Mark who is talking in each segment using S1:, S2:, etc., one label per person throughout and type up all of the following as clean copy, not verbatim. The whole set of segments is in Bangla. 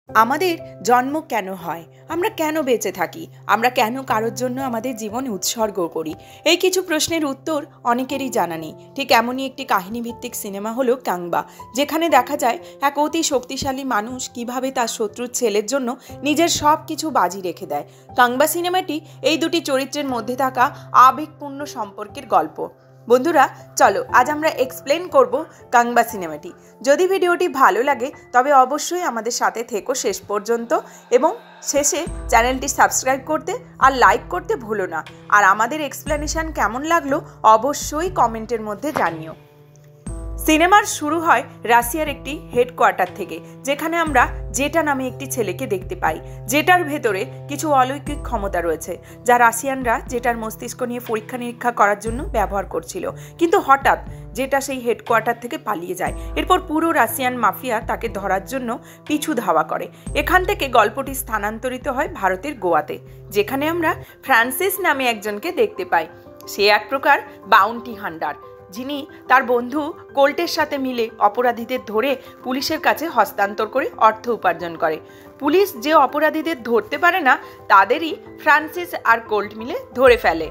S1: আমাদের জন্ম কেন হয়, আমরা কেন বেঁচে থাকি, আমরা কেন কারোর জন্য আমাদের জীবন উৎসর্গ করি, এই কিছু প্রশ্নের উত্তর অনেকেরই জানা নেই। ঠিক এমনই একটি কাহিনীভিত্তিক সিনেমা হলো কাংবা, যেখানে দেখা যায় এক অতি শক্তিশালী মানুষ কিভাবে তার শত্রুর ছেলের জন্য নিজের সব কিছু বাজি রেখে দেয়। কাংবা সিনেমাটি এই দুটি চরিত্রের মধ্যে থাকা আবেগপূর্ণ সম্পর্কের গল্প। বন্ধুরা, চলো আজ আমরা এক্সপ্লেন করব কাংবা সিনেমাটি। যদি ভিডিওটি ভালো লাগে তবে অবশ্যই আমাদের সাথে থেকো শেষ পর্যন্ত, এবং শেষে চ্যানেলটি সাবস্ক্রাইব করতে আর লাইক করতে ভুলো না। আর আমাদের এক্সপ্লেনেশন কেমন লাগলো অবশ্যই কমেন্টের মধ্যে জানিও। সিনেমার শুরু হয় রাশিয়ার একটি হেডকোয়ার্টার থেকে, যেখানে আমরা জেটা নামে একটি ছেলেকে দেখতে পাই। জেটার ভেতরে কিছু অলৌকিক ক্ষমতা রয়েছে, যা রাশিয়ানরা জেটার মস্তিষ্ক নিয়ে পরীক্ষা নিরীক্ষা করার জন্য ব্যবহার করছিল। কিন্তু হঠাৎ জেটা সেই হেডকোয়ার্টার থেকে পালিয়ে যায়। এরপর পুরো রাশিয়ান মাফিয়া তাকে ধরার জন্য পিছু ধাওয়া করে। এখান থেকে গল্পটি স্থানান্তরিত হয় ভারতের গোয়াতে, যেখানে আমরা ফ্রান্সিস নামে একজনকে দেখতে পাই। সে এক প্রকার বাউন্টি হান্টার, যিনি তার বন্ধু কোল্টের সাথে মিলে অপরাধীদের ধরে পুলিশের কাছে হস্তান্তর করে অর্থ উপার্জন করে। পুলিশ যে অপরাধীদের ধরতে পারে না, তাদেরই ফ্রান্সিস আর কোল্ট মিলে ধরে ফেলে।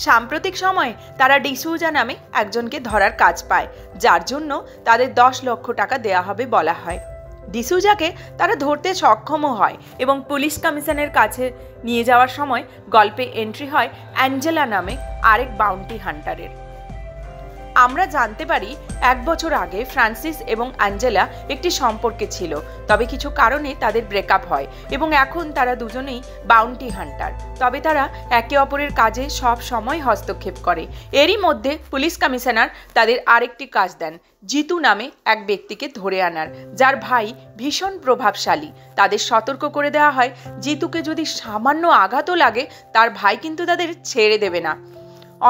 S1: সাম্প্রতিক সময়ে তারা ডিসুজা নামে একজনকে ধরার কাজ পায়, যার জন্য তাদের 10 লক্ষ টাকা দেয়া হবে বলা হয়। ডিসুজাকে তারা ধরতে সক্ষমও হয় এবং পুলিশ কমিশনের কাছে নিয়ে যাওয়ার সময় গল্পে এন্ট্রি হয় অ্যাঞ্জেলা নামে আরেক বাউন্টি হান্টারের। আমরা জানতে পারি 1 বছর আগে ফ্রান্সিস এবং অ্যাঞ্জেলা একটি সম্পর্কে ছিল, তবে কিছু কারণে তাদের ব্রেকআপ হয় এবং এখন তারা দুজনেই বাউন্টি হান্টার। তবে তারা একে অপরের কাজে সব সময় হস্তক্ষেপ করে। এরই মধ্যে পুলিশ কমিশনার তাদের আরেকটি কাজ দেন, জিতু নামে এক ব্যক্তিকে ধরে আনার, যার ভাই ভীষণ প্রভাবশালী। তাদের সতর্ক করে দেওয়া হয়, জিতুকে যদি সামান্য আঘাতও লাগে তার ভাই কিন্তু তাদের ছেড়ে দেবে না।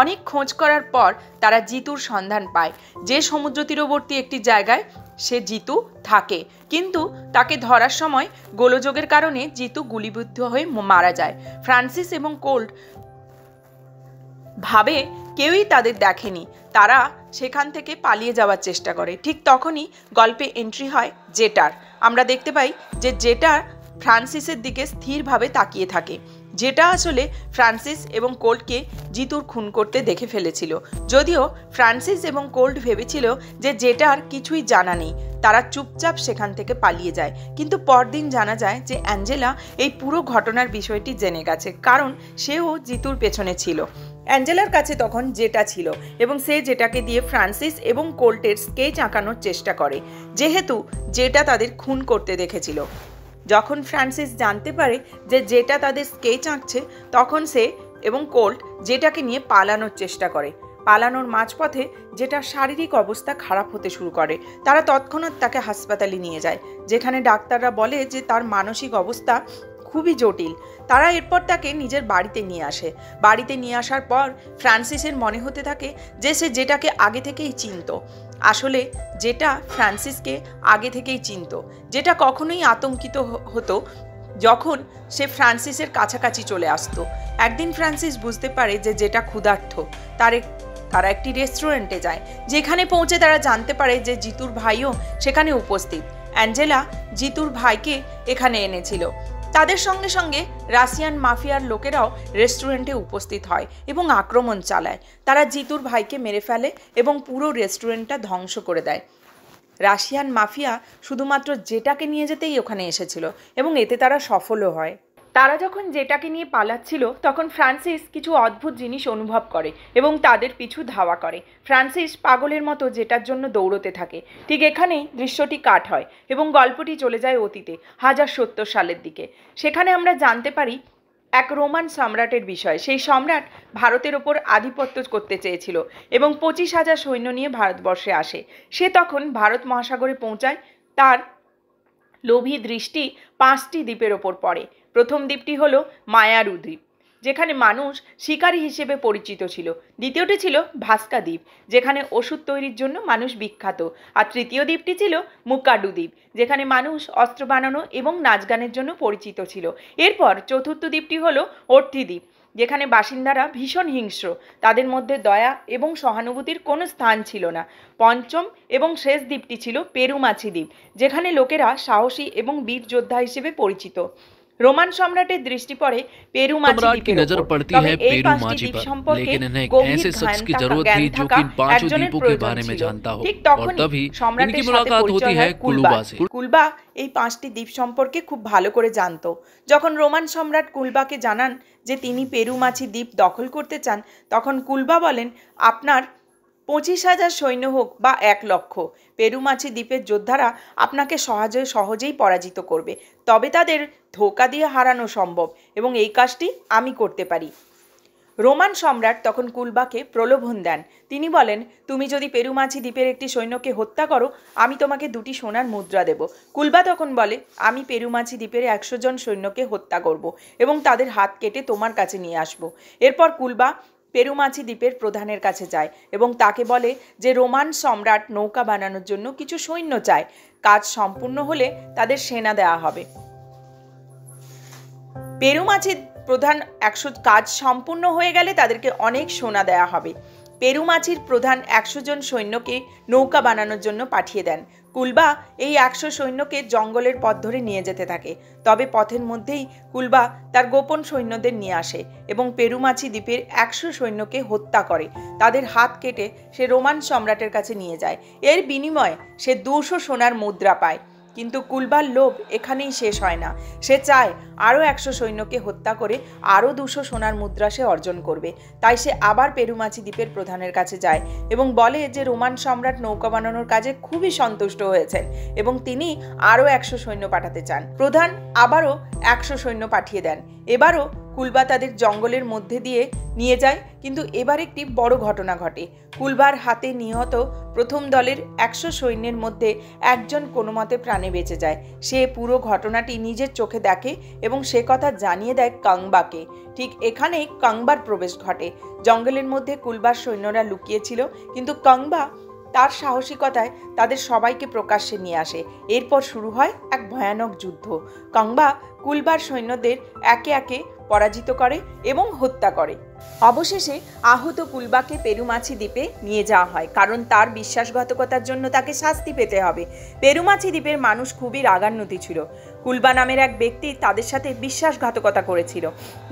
S1: অনেক খোঁজ করার পর তারা জিতুর সন্ধান পায়, যে সমুদ্র তীরবর্তী একটি জায়গায় সে জিতু থাকে। কিন্তু তাকে ধরার সময় গোলযোগের কারণে জিতু গুলিবিদ্ধ হয়ে মারা যায়। ফ্রান্সিস এবং কোল্ট ভাবে কেউই তাদের দেখেনি, তারা সেখান থেকে পালিয়ে যাওয়ার চেষ্টা করে। ঠিক তখনই গল্পে এন্ট্রি হয় জেটার। আমরা দেখতে পাই যে জেটার ফ্রান্সিসের দিকে স্থিরভাবে তাকিয়ে থাকে। যেটা আসলে ফ্রান্সিস এবং কোল্টকে জিতুর খুন করতে দেখে ফেলেছিল। যদিও ফ্রান্সিস এবং কোল্ট ভেবেছিল যে জেটার কিছুই জানা নেই, তারা চুপচাপ সেখান থেকে পালিয়ে যায়। কিন্তু পরদিন জানা যায় যে অ্যাঞ্জেলা এই পুরো ঘটনার বিষয়টি জেনে গেছে, কারণ সেও জিতুর পেছনে ছিল। অ্যাঞ্জেলার কাছে তখন জেটা ছিল এবং সে জেটাকে দিয়ে ফ্রান্সিস এবং কোল্টের স্কেচ আঁকানোর চেষ্টা করে, যেহেতু জেটা তাদের খুন করতে দেখেছিল। যখন ফ্রান্সিস জানতে পারে যে জেটা তাদের স্কেচ আঁকছে, তখন সে এবং কোল্ট জেটাকে নিয়ে পালানোর চেষ্টা করে। পালানোর মাঝপথে জেটার শারীরিক অবস্থা খারাপ হতে শুরু করে। তারা তৎক্ষণাৎ তাকে হাসপাতালে নিয়ে যায়, যেখানে ডাক্তাররা বলে যে তার মানসিক অবস্থা খুবই জটিল। তারা এরপর তাকে নিজের বাড়িতে নিয়ে আসে। বাড়িতে নিয়ে আসার পর ফ্রান্সিসের মনে হতে থাকে যে সে জেটাকে আগে থেকেই চিনত। আসলে যেটা ফ্রান্সিসকে আগে থেকেই চিনত। যেটা কখনোই আতঙ্কিত হতো যখন সে ফ্রান্সিসের কাছাকাছি চলে আসতো। একদিন ফ্রান্সিস বুঝতে পারে যে যেটা ক্ষুধার্ত। তারা একটি রেস্টুরেন্টে যায়, যেখানে পৌঁছে তারা জানতে পারে যে জিতুর ভাইও সেখানে উপস্থিত। অ্যাঞ্জেলা জিতুর ভাইকে এখানে এনেছিল। তাদের সঙ্গে সঙ্গে রাশিয়ান মাফিয়ার লোকেরাও রেস্টুরেন্টে উপস্থিত হয় এবং আক্রমণ চালায়। তারা জিতুর ভাইকে মেরে ফেলে এবং পুরো রেস্টুরেন্টটা ধ্বংস করে দেয়। রাশিয়ান মাফিয়া শুধুমাত্র জেটাকে নিয়ে যেতেই ওখানে এসেছিল এবং এতে তারা সফলও হয়। তারা যখন জেটাকে নিয়ে পালাচ্ছিল, তখন ফ্রান্সিস কিছু অদ্ভুত জিনিস অনুভব করে এবং তাদের পিছু ধাওয়া করে। ফ্রান্সিস পাগলের মতো জেটার জন্য দৌড়তে থাকে। ঠিক এখানেই দৃশ্যটি কাট হয় এবং গল্পটি চলে যায় অতীতে 1070 সালের দিকে। সেখানে আমরা জানতে পারি এক রোমান সম্রাটের বিষয়। সেই সম্রাট ভারতের ওপর আধিপত্য করতে চেয়েছিল এবং 25,000 সৈন্য নিয়ে ভারতবর্ষে আসে। সে তখন ভারত মহাসাগরে পৌঁছায়। তার লোভী দৃষ্টি 5টি দ্বীপের ওপর পড়ে। প্রথম দ্বীপটি হলো মায়ারু দ্বীপ, যেখানে মানুষ শিকারী হিসেবে পরিচিত ছিল। দ্বিতীয়টি ছিল ভাস্কা দ্বীপ, যেখানে ওষুধ তৈরির জন্য মানুষ বিখ্যাত। আর তৃতীয় দ্বীপটি ছিল মুকাডু দ্বীপ, যেখানে মানুষ অস্ত্র বানানো এবং নাচ গানের জন্য পরিচিত ছিল। এরপর চতুর্থ দ্বীপটি হলো অর্থি দ্বীপ, যেখানে বাসিন্দারা ভীষণ হিংস্র, তাদের মধ্যে দয়া এবং সহানুভূতির কোনো স্থান ছিল না। পঞ্চম এবং শেষ দ্বীপটি ছিল পেরুমাছি দ্বীপ, যেখানে লোকেরা সাহসী এবং বীর যোদ্ধা হিসেবে পরিচিত। রোমান সম্রাটের দৃষ্টি পড়ে পেরুমাছি দ্বীপের উপর। তবে এই পাঁচটি দ্বীপ সম্পর্কে গভীর জ্ঞান থাকা একজনের প্রয়োজন ছিল। ঠিক তখনই সম্রাটের সাথে পরিচয় হয় কুলবার। কুলবা এই পাঁচটি দ্বীপ সম্পর্কে খুব ভালো করে জানত। যখন রোমান সম্রাট কুলবাকে জানান যে তিনি পেরুমাছি দ্বীপ দখল করতে চান, তখন কুলবা বলেন, আপনার 25,000 সৈন্য হোক বা 1 লক্ষ, পেরুমাছি দ্বীপের যোদ্ধারা আপনাকে সহজেই পরাজিত করবে। তবে তাদের ধোঁকা দিয়ে হারানো সম্ভব এবং এই কাজটি আমি করতে পারি। রোমান সম্রাট তখন কুলবাকে প্রলোভন দেন। তিনি বলেন, তুমি যদি পেরুমাছি দ্বীপের একটি সৈন্যকে হত্যা করো, আমি তোমাকে 2টি সোনার মুদ্রা দেব। কুলবা তখন বলে, আমি পেরুমাছি দ্বীপের 100 জন সৈন্যকে হত্যা করব এবং তাদের হাত কেটে তোমার কাছে নিয়ে আসব। এরপর কুলবা পেরুমাছি দ্বীপের প্রধানের কাছে যায় এবং তাকে বলে যে রোমান সম্রাট নৌকা বানানোর জন্য কিছু সৈন্য চায়। কাজ সম্পূর্ণ হলে তাদের সেনা দেওয়া হবে। পেরুমাছি প্রধান 100 কাজ সম্পূর্ণ হয়ে গেলে তাদেরকে অনেক সোনা দেওয়া হবে। পেরুমাছির প্রধান 100 জন সৈন্যকে নৌকা বানানোর জন্য পাঠিয়ে দেন। কুলবা এই 100 সৈন্যকে জঙ্গলের পথ ধরে নিয়ে যেতে থাকে। তবে পথের মধ্যেই কুলবা তার গোপন সৈন্যদের নিয়ে আসে এবং পেরুমাছি দ্বীপের 100 সৈন্যকে হত্যা করে। তাদের হাত কেটে সে রোমান সম্রাটের কাছে নিয়ে যায়। এর বিনিময়ে সে 200 সোনার মুদ্রা পায়। কিন্তু কুলবার লোভ এখানেই শেষ হয় না। সে চায় আরও 100 সৈন্যকে হত্যা করে আরও 200 সোনার মুদ্রা সে অর্জন করবে। তাই সে আবার পেরুমাছি দ্বীপের প্রধানের কাছে যায় এবং বলে যে রোমান সম্রাট নৌকা বানানোর কাজে খুবই সন্তুষ্ট হয়েছেন এবং তিনি আরও 100 সৈন্য পাঠাতে চান। প্রধান আবারও 100 সৈন্য পাঠিয়ে দেন। এবারও কুলবা তাদের জঙ্গলের মধ্যে দিয়ে নিয়ে যায়, কিন্তু এবার একটি বড় ঘটনা ঘটে। কুলবার হাতে নিহত প্রথম দলের 100 সৈন্যের মধ্যে একজন কোনো মতে প্রাণে বেঁচে যায়। সে পুরো ঘটনাটি নিজের চোখে দেখে এবং সে কথা জানিয়ে দেয় কাংবাকে। ঠিক এখানেই কাংবার প্রবেশ ঘটে। জঙ্গলের মধ্যে কুলবার সৈন্যরা লুকিয়েছিল, কিন্তু কাংবা তার সাহসিকতায় তাদের সবাইকে প্রকাশ্যে নিয়ে আসে। এরপর শুরু হয় এক ভয়ানক যুদ্ধ। কাংবা কুলবার সৈন্যদের একে একে পরাজিত করে এবং হত্যা করে। অবশেষে আহত কুলবাকে পেরুমাছি দ্বীপে নিয়ে যাওয়া হয়, কারণ তার বিশ্বাসঘাতকতার জন্য তাকে শাস্তি পেতে হবে। পেরুমাছি দ্বীপের মানুষ খুবই রাগান্বিত ছিল। কুলবা নামের এক ব্যক্তি তাদের সাথে বিশ্বাসঘাতকতা করেছিল।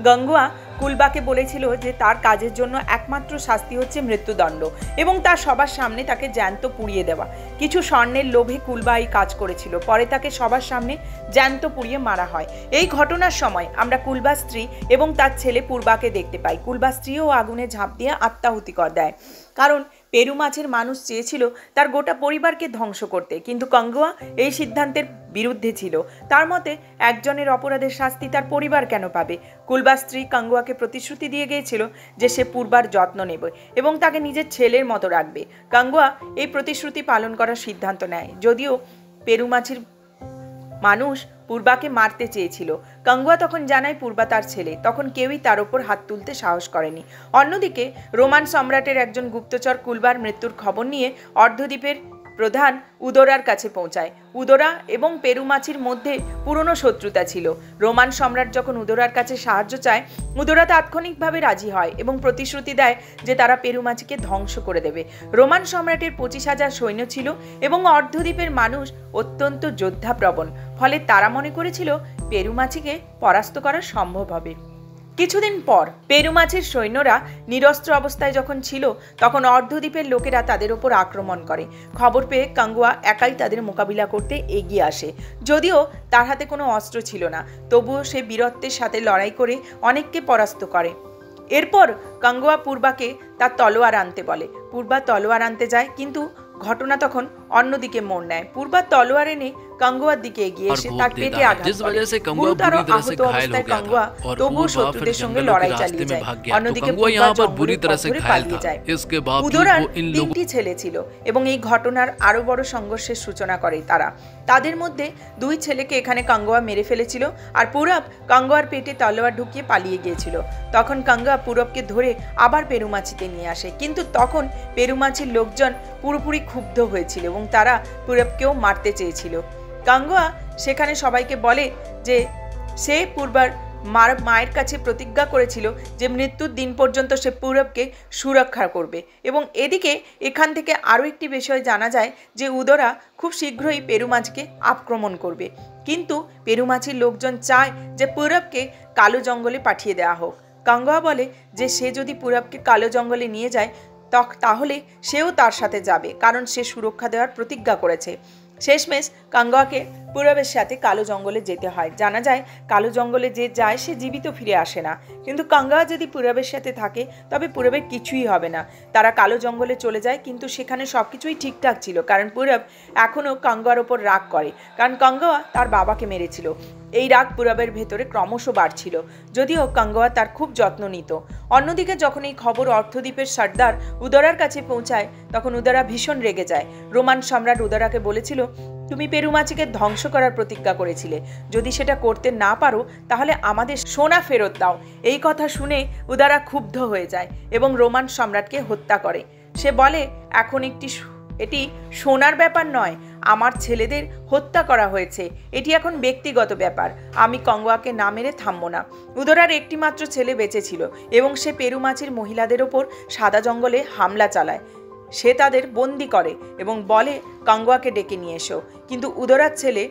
S1: গঙ্গুয়া কুলবাকে বলেছিল যে তার কাজের জন্য একমাত্র শাস্তি হচ্ছে মৃত্যুদণ্ড এবং তার সবার সামনে তাকে জ্যান্ত পুড়িয়ে দেওয়া। কিছু স্বর্ণের লোভে কুলবা এই কাজ করেছিল। পরে তাকে সবার সামনে জ্যান্ত পুড়িয়ে মারা হয়। এই ঘটনার সময় আমরা কুলবার স্ত্রী এবং তার ছেলে পূর্বাকে দেখতে পাই। কুলবার স্ত্রীও আগুনে ঝাঁপ দিয়ে আত্মাহুতি দেয়, কারণ পেরুমাছের মানুষ চেয়েছিল তার গোটা পরিবারকে ধ্বংস করতে, কিন্তু কাঙ্গুয়া এই সিদ্ধান্তের বিরুদ্ধে ছিল। তার মতে একজনের অপরাধের শাস্তি তার পরিবার কেন পাবে। কুলবার স্ত্রী কাঙ্গুয়াকে প্রতিশ্রুতি দিয়ে গিয়েছিল যে সে পূর্বার যত্ন নেবে এবং তাকে নিজের ছেলের মতো রাখবে। কাঙ্গুয়া এই প্রতিশ্রুতি পালন করার সিদ্ধান্ত নেয়, যদিও পেরুমাছির মানুষ পূর্বাকে মারতে চেয়েছিল। কাঙ্গুয়া তখন জানায় পূর্বা তার ছেলে। তখন কেউই তার ওপর হাত তুলতে সাহস করেনি। অন্যদিকে রোমান সম্রাটের একজন গুপ্তচর কুলবার মৃত্যুর খবর নিয়ে অর্ধদ্বীপের প্রধান উদোরার কাছে পৌঁছায়। উদোরা এবং পেরুমাছির মধ্যে পুরনো শত্রুতা ছিল। রোমান সম্রাট যখন উদোরার কাছে সাহায্য চায়, উদোরা তাৎক্ষণিকভাবে রাজি হয় এবং প্রতিশ্রুতি দেয় যে তারা পেরুমাছিকে ধ্বংস করে দেবে। রোমান সম্রাটের 25,000 সৈন্য ছিল এবং অর্ধদ্বীপের মানুষ অত্যন্ত যোদ্ধাপ্রবণ, ফলে তারা মনে করেছিল পেরুমাছিকে পরাস্ত করা সম্ভব হবে। কিছুদিন পর পেরুমাছির সৈন্যরা নিরস্ত্র অবস্থায় যখন ছিল, তখন অর্ধদ্বীপের লোকেরা তাদের ওপর আক্রমণ করে। খবর পেয়ে কাঙ্গুয়া একাই তাদের মোকাবিলা করতে এগিয়ে আসে। যদিও তার হাতে কোনো অস্ত্র ছিল না, তবুও সে বীরত্বের সাথে লড়াই করে অনেককে পরাস্ত করে। এরপর কাঙ্গুয়া পূর্বাকে তার তলোয়ার আনতে বলে। পূর্বা তলোয়ার আনতে যায়, কিন্তু ঘটনা তখন অন্যদিকে মোড় নেয়। পূর্বা তলোয়ার এনে কাঙ্গুয়ার দিকে এগিয়ে এসে তার পেটে আঘাত করে। গুরুতর আহত অবস্থায় কাঙ্গুয়া তবুও শত্রুদের সঙ্গে লড়াই চালিয়ে যায়। অন্যদিকে পূর্বা জঙ্গলের পথ ধরে পালিয়ে যায়। উদরার 3টি ছেলে ছিল এবং এই ঘটনার আরো বড় সংঘর্ষের সূচনা করে তারা। তাদের মধ্যে 2 ছেলেকে এখানে কাঙ্গুয়া মেরে ফেলেছিল আর পূরব কাঙ্গুয়ার পেটে তলোয়ার ঢুকিয়ে পালিয়ে গিয়েছিল। তখন কাঙ্গুয়া পূরবকে ধরে আবার পেরুমাচিতে নিয়ে আসে, কিন্তু তখন পেরুমাচির লোকজন পুরোপুরি ক্ষুব্ধ হয়েছিল এবং তারা পূরবকেও মারতে চেয়েছিল। কাঙ্গুয়া সেখানে সবাইকে বলে যে সে পূর্বার মায়ের কাছে প্রতিজ্ঞা করেছিল যে মৃত্যুর দিন পর্যন্ত সে পূরবকে সুরক্ষা করবে। এবং এদিকে এখান থেকে আরও একটি বিষয় জানা যায় যে উদরা খুব শীঘ্রই পেরুমাচিকে আক্রমণ করবে, কিন্তু পেরুমাচির লোকজন চায় যে পূরবকে কালো জঙ্গলে পাঠিয়ে দেওয়া হোক। কাঙ্গুয়া বলে যে সে যদি পূরবকে কালো জঙ্গলে নিয়ে যায় তাহলে সেও তার সাথে যাবে, কারণ সে সুরক্ষা দেওয়ার প্রতিজ্ঞা করেছে। শেষমেশ কাঙ্গুয়াকে পূরবের সাথে কালো জঙ্গলে যেতে হয়। জানা যায় কালো জঙ্গলে যে যায় সে জীবিত ফিরে আসে না, কিন্তু কাঙ্গুয়া যদি পূরবের সাথে থাকে তবে পূরবের কিছুই হবে না। তারা কালো জঙ্গলে চলে যায়, কিন্তু সেখানে সবকিছুই ঠিকঠাক ছিল, কারণ পূরব এখনও কাঙ্গুয়ার ওপর রাগ করে, কারণ কাঙ্গুয়া তার বাবাকে মেরেছিল। এই রাগ পূরবের ভেতরে ক্রমশ বাড়ছিল, যদিও কাঙ্গুয়া তার খুব যত্ন নিত। অন্যদিকে যখন এই খবর অর্থদ্বীপের সর্দার উদরার কাছে পৌঁছায় তখন উদরা ভীষণ রেগে যায়। রোমান সম্রাট উদরাকে বলেছিল, তুমি পেরুমাচিকে ধ্বংস করার প্রতিজ্ঞা করেছিলে, যদি সেটা করতে না পারো তাহলে আমাদের সোনা ফেরত দাও। এই কথা শুনে উদরা ক্ষুব্ধ হয়ে যায় এবং রোমান সম্রাটকে হত্যা করে। সে বলে, এখন এটি সোনার ব্যাপার নয়, আমার ছেলেদের হত্যা করা হয়েছে, এটি এখন ব্যক্তিগত ব্যাপার, আমি কাঙ্গুয়াকে না মেরে থামবো না। উদরার একটি মাত্র ছেলে বেঁচে ছিল এবং সে পেরুমাচির মহিলাদের ওপর সাদা জঙ্গলে হামলা চালায়। সে তাদের বন্দি করে এবং বলে কাঙ্গুয়াকে ডেকে নিয়ে এসো, কিন্তু উদরার ছেলে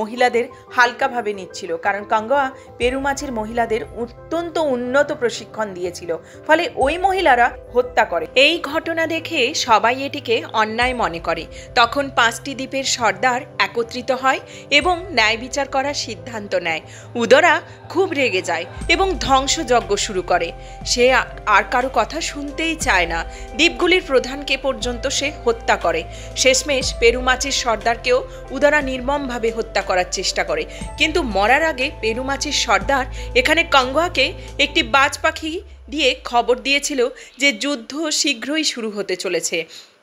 S1: মহিলাদের হালকাভাবে নিচ্ছিল, কারণ কাঙ্গুয়া পেরুমাচির মহিলাদের অত্যন্ত উন্নত প্রশিক্ষণ দিয়েছিল, ফলে ওই মহিলারা হত্যা করে। এই ঘটনা দেখে সবাই এটিকে অন্যায় মনে করে। তখন 5টি দ্বীপের সর্দার একত্রিত হয় এবং ন্যায় বিচার করার সিদ্ধান্ত নেয়। উদরা খুব রেগে যায় এবং ধ্বংসযজ্ঞ শুরু করে। সে আর কারো কথা শুনতেই চায় না। দ্বীপগুলির প্রধানকে পর্যন্ত সে হত্যা করে। শেষমেশ পেরুমাচির সর্দারকেও উদরা নির্মমভাবে হত্যা করার চেষ্টা করে, কিন্তু মরার আগে পেরুমাচির সর্দার এখানে কাঙ্গুয়াকে একটি বাজ পাখি দিয়ে খবর দিয়েছিল যে যুদ্ধ শীঘ্রই শুরু হতে চলেছে।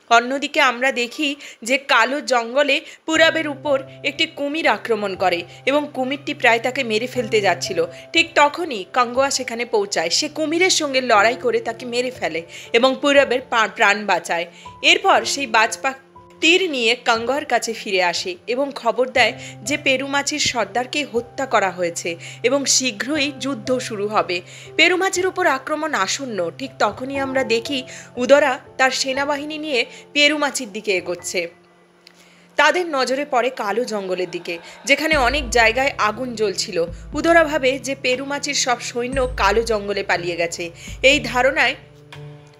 S1: অন্যদিকে আমরা দেখি যে কালো জঙ্গলে পূরবের উপর একটি কুমির আক্রমণ করে এবং কুমিরটি প্রায় তাকে মেরে ফেলতে যাচ্ছিল। ঠিক তখনই কাঙ্গুয়া সেখানে পৌঁছায়। সে কুমিরের সঙ্গে লড়াই করে তাকে মেরে ফেলে এবং পূরবের প্রাণ বাঁচায়। এরপর সেই বাজ পাখি তীর নিয়ে কাঙ্গুয়ার কাছে ফিরে আসে এবং খবর দেয় যে পেরুমাচির সর্দারকে হত্যা করা হয়েছে এবং শীঘ্রই যুদ্ধ শুরু হবে। পেরুমাচির উপর আক্রমণ আসন্ন। ঠিক তখনই আমরা দেখি উদরা তার সেনাবাহিনী নিয়ে পেরুমাচির দিকে এগোচ্ছে। তাদের নজরে পড়ে কালো জঙ্গলের দিকে, যেখানে অনেক জায়গায় আগুন জ্বলছিল। উদরা ভাবে যে পেরুমাচির সব সৈন্য কালো জঙ্গলে পালিয়ে গেছে। এই ধারণায়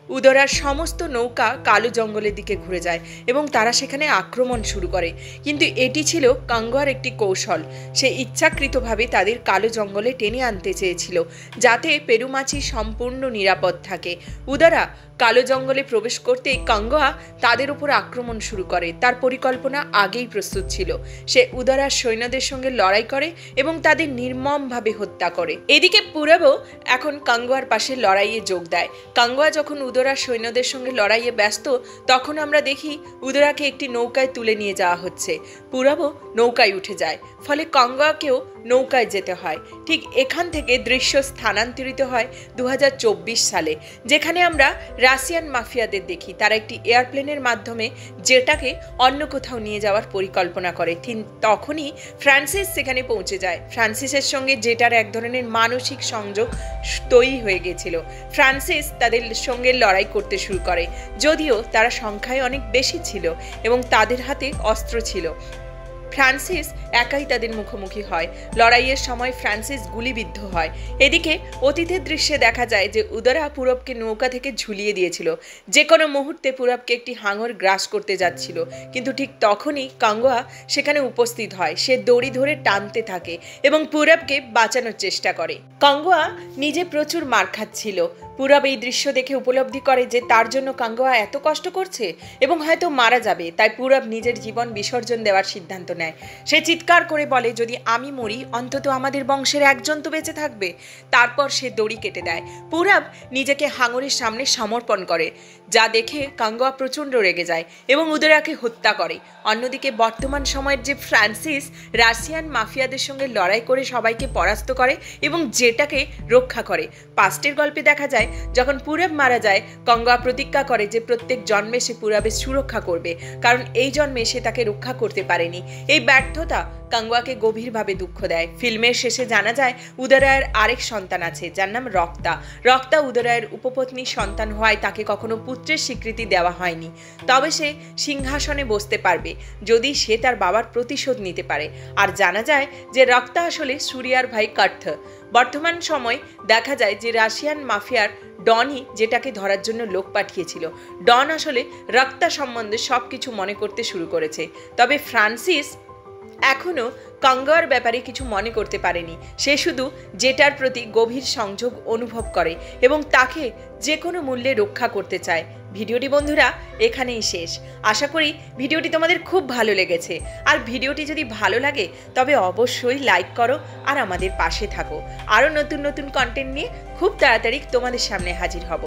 S1: উদরার সমস্ত নৌকা কালো জঙ্গলের দিকে ঘুরে যায় এবং তারা সেখানে আক্রমণ শুরু করে। কিন্তু এটি ছিল কাঙ্গুয়ার একটি কৌশল। সে ইচ্ছাকৃতভাবে তাদের কালো জঙ্গলে টেনে আনতে চেয়েছিল, যাতে পেরুমাচি সম্পূর্ণ নিরাপদ থাকে। উদরা কালো জঙ্গলে প্রবেশ করতেই কাঙ্গুয়া তাদের উপর আক্রমণ শুরু করে। তার পরিকল্পনা আগেই প্রস্তুত ছিল। সে উদরার সৈন্যদের সঙ্গে লড়াই করে এবং তাদের নির্মমভাবে হত্যা করে। এদিকে পূরবও এখন কাঙ্গুয়ার পাশে লড়াইয়ে যোগ দেয়। কাঙ্গুয়া যখন উদরার সৈন্যদের সঙ্গে লড়াইয়ে ব্যস্ত, তখন আমরা দেখি উদরাকে একটি নৌকায় তুলে নিয়ে যাওয়া হচ্ছে। পূরবও নৌকায় উঠে যায়, ফলে কাঙ্গুয়াকেও নৌকায় যেতে হয়। ঠিক এখান থেকে দৃশ্য স্থানান্তরিত হয় 2024 সালে, যেখানে আমরা রাশিয়ান মাফিয়াদের দেখি। তারা একটি এয়ারপ্লেনের মাধ্যমে জেটাকে অন্য কোথাও নিয়ে যাওয়ার পরিকল্পনা করে। তখনই ফ্রান্সিস সেখানে পৌঁছে যায়। ফ্রান্সিসের সঙ্গে জেটার এক ধরনের মানসিক সংযোগ তৈরি হয়ে গেছিল। ফ্রান্সিস তাদের সঙ্গে লড়াই করতে শুরু করে, যদিও তারা সংখ্যায় অনেক বেশি ছিল এবং তাদের হাতে অস্ত্র ছিল। ফ্রান্সিস একাই তাদের মুখোমুখি হয়। লড়াইয়ের সময় ফ্রান্সিস গুলিবিদ্ধ হয়। এদিকে অতীতের দৃশ্যে দেখা যায় যে উদরা পূরবকে নৌকা থেকে ঝুলিয়ে দিয়েছিল। যে কোনো মুহূর্তে পূরবকে একটি হাঙর গ্রাস করতে যাচ্ছিল, কিন্তু ঠিক তখনই কাঙ্গুয়া সেখানে উপস্থিত হয়। সে দড়ি ধরে টানতে থাকে এবং পূরবকে বাঁচানোর চেষ্টা করে। কাঙ্গুয়া নিজে প্রচুর মার খাচ্ছিল। পুরব এই দৃশ্য দেখে উপলব্ধি করে যে তার জন্য কাঙ্গুয়া এত কষ্ট করছে এবং হয়তো মারা যাবে, তাই পুরব নিজের জীবন বিসর্জন দেওয়ার সিদ্ধান্ত নেয়। সে চিৎকার করে বলে, যদি আমি মরি অন্তত আমাদের বংশের একজন তো বেঁচে থাকবে। তারপর সে দড়ি কেটে দেয়। পুরব নিজেকে হাঙরের সামনে সমর্পণ করে, যা দেখে কাঙ্গুয়া প্রচণ্ড রেগে যায় এবং উদরাকে হত্যা করে। অন্যদিকে বর্তমান সময়ের যে ফ্রান্সিস রাশিয়ান মাফিয়াদের সঙ্গে লড়াই করে সবাইকে পরাস্ত করে এবং যেটাকে রক্ষা করে। পাস্টের গল্পে দেখা যায় যখন পুরব মারা যায়, কাঙ্গুয়া প্রতিজ্ঞা করে যে প্রত্যেক জন্মে সে পুরবের সুরক্ষা করবে, কারণ এই জন্মে সে তাকে রক্ষা করতে পারেনি। এই ব্যর্থতা কাঙ্গুয়াকে গভীরভাবে দুঃখ দেয়। ফিল্মের শেষে জানা যায় উদয়রায়ের আরেক সন্তান আছে, যার নাম রক্তা। রক্তা উদয়রায়ের উপপত্নী সন্তান হওয়ায় তাকে কখনো পুত্রের স্বীকৃতি দেওয়া হয়নি। তবে সে সিংহাসনে বসতে পারবে যদি সে তার বাবার প্রতিশোধ নিতে পারে। আর জানা যায় যে রক্তা আসলে সুরিয়ার ভাই কার্থ। বর্তমান সময় দেখা যায় যে রাশিয়ান মাফিয়ার ডনই যেটাকে ধরার জন্য লোক পাঠিয়েছিল। ডন আসলে রক্তা সম্বন্ধে সবকিছু মনে করতে শুরু করেছে। তবে ফ্রান্সিস এখনও কাঙ্গুয়ার ব্যাপারে কিছু মনে করতে পারেনি। সে শুধু জেটার প্রতি গভীর সংযোগ অনুভব করে এবং তাকে যে কোনো মূল্যে রক্ষা করতে চায়। ভিডিওটি বন্ধুরা এখানেই শেষ। আশা করি ভিডিওটি তোমাদের খুব ভালো লেগেছে। আর ভিডিওটি যদি ভালো লাগে তবে অবশ্যই লাইক করো আর আমাদের পাশে থাকো। আরও নতুন নতুন কন্টেন্ট নিয়ে খুব তাড়াতাড়ি তোমাদের সামনে হাজির হব।